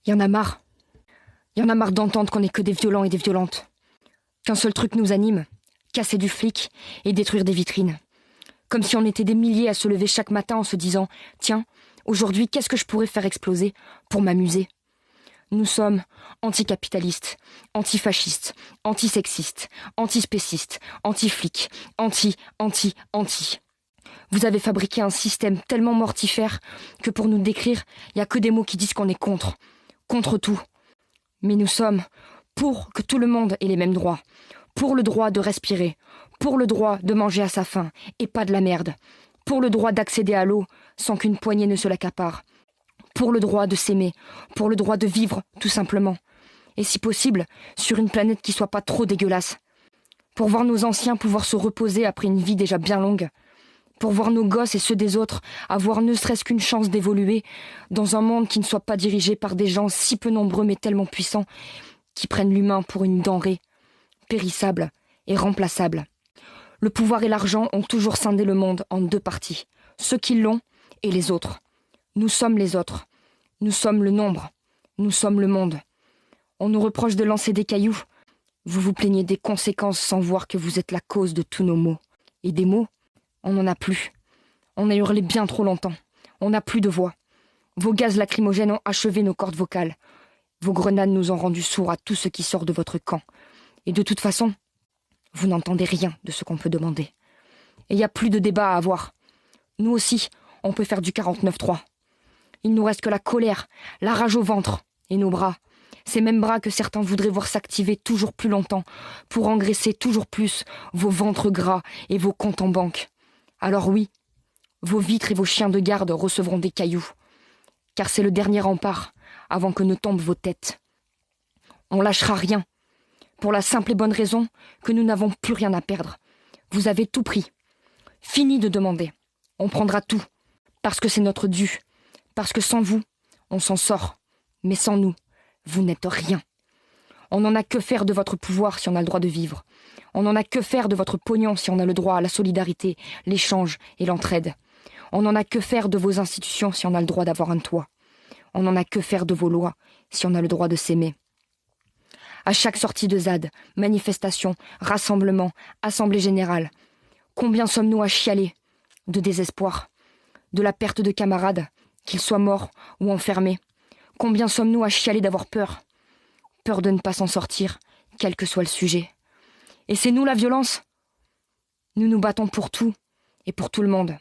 Y en a marre. Y en a marre d'entendre qu'on n'est que des violents et des violentes. Qu'un seul truc nous anime, casser du flic et détruire des vitrines. Comme si on était des milliers à se lever chaque matin en se disant « Tiens, aujourd'hui, qu'est-ce que je pourrais faire exploser pour m'amuser ?» Nous sommes anticapitalistes, antifascistes, antisexistes, antispécistes, anti-flics, anti. Vous avez fabriqué un système tellement mortifère que pour nous décrire, il n'y a que des mots qui disent qu'on est contre tout. Mais nous sommes pour que tout le monde ait les mêmes droits, pour le droit de respirer, pour le droit de manger à sa faim et pas de la merde, pour le droit d'accéder à l'eau sans qu'une poignée ne se l'accapare, pour le droit de s'aimer, pour le droit de vivre, tout simplement. Et si possible, sur une planète qui soit pas trop dégueulasse. Pour voir nos anciens pouvoir se reposer après une vie déjà bien longue. Pour voir nos gosses et ceux des autres avoir ne serait-ce qu'une chance d'évoluer dans un monde qui ne soit pas dirigé par des gens si peu nombreux mais tellement puissants qui prennent l'humain pour une denrée périssable et remplaçable. Le pouvoir et l'argent ont toujours scindé le monde en deux parties, ceux qui l'ont et les autres. Nous sommes les autres. Nous sommes le nombre. Nous sommes le monde. On nous reproche de lancer des cailloux. Vous vous plaignez des conséquences sans voir que vous êtes la cause de tous nos maux. Et des mots, on n'en a plus. On a hurlé bien trop longtemps. On n'a plus de voix. Vos gaz lacrymogènes ont achevé nos cordes vocales. Vos grenades nous ont rendus sourds à tout ce qui sort de votre camp. Et de toute façon, vous n'entendez rien de ce qu'on peut demander. Et il n'y a plus de débat à avoir. Nous aussi, on peut faire du 49-3. Il nous reste que la colère, la rage au ventre et nos bras. Ces mêmes bras que certains voudraient voir s'activer toujours plus longtemps pour engraisser toujours plus vos ventres gras et vos comptes en banque. Alors oui, vos vitres et vos chiens de garde recevront des cailloux. Car c'est le dernier rempart avant que ne tombent vos têtes. On lâchera rien. Pour la simple et bonne raison que nous n'avons plus rien à perdre. Vous avez tout pris. Fini de demander. On prendra tout. Parce que c'est notre dû. Parce que sans vous, on s'en sort. Mais sans nous, vous n'êtes rien. On n'en a que faire de votre pouvoir si on a le droit de vivre. On n'en a que faire de votre pognon si on a le droit à la solidarité, l'échange et l'entraide. On n'en a que faire de vos institutions si on a le droit d'avoir un toit. On n'en a que faire de vos lois si on a le droit de s'aimer. À chaque sortie de ZAD, manifestation, rassemblement, assemblée générale, combien sommes-nous à chialer de désespoir, de la perte de camarades, qu'ils soient morts ou enfermés. Combien sommes-nous à chialer d'avoir peur de ne pas s'en sortir, quel que soit le sujet. Et c'est nous la violence. Nous nous battons pour tout et pour tout le monde.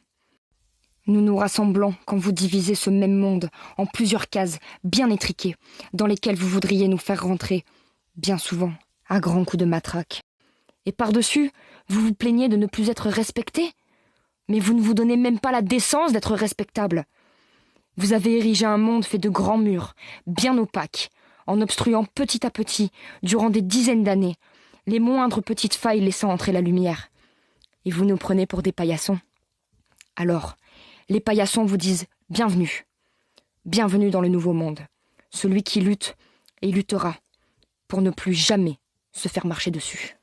Nous nous rassemblons quand vous divisez ce même monde en plusieurs cases bien étriquées, dans lesquelles vous voudriez nous faire rentrer, bien souvent, à grands coups de matraque. Et par-dessus, vous vous plaignez de ne plus être respecté, mais vous ne vous donnez même pas la décence d'être respectable. Vous avez érigé un monde fait de grands murs, bien opaques, en obstruant petit à petit, durant des dizaines d'années, les moindres petites failles laissant entrer la lumière. Et vous nous prenez pour des paillassons. Alors, les paillassons vous disent « Bienvenue. Bienvenue dans le nouveau monde. Celui qui lutte et luttera pour ne plus jamais se faire marcher dessus. »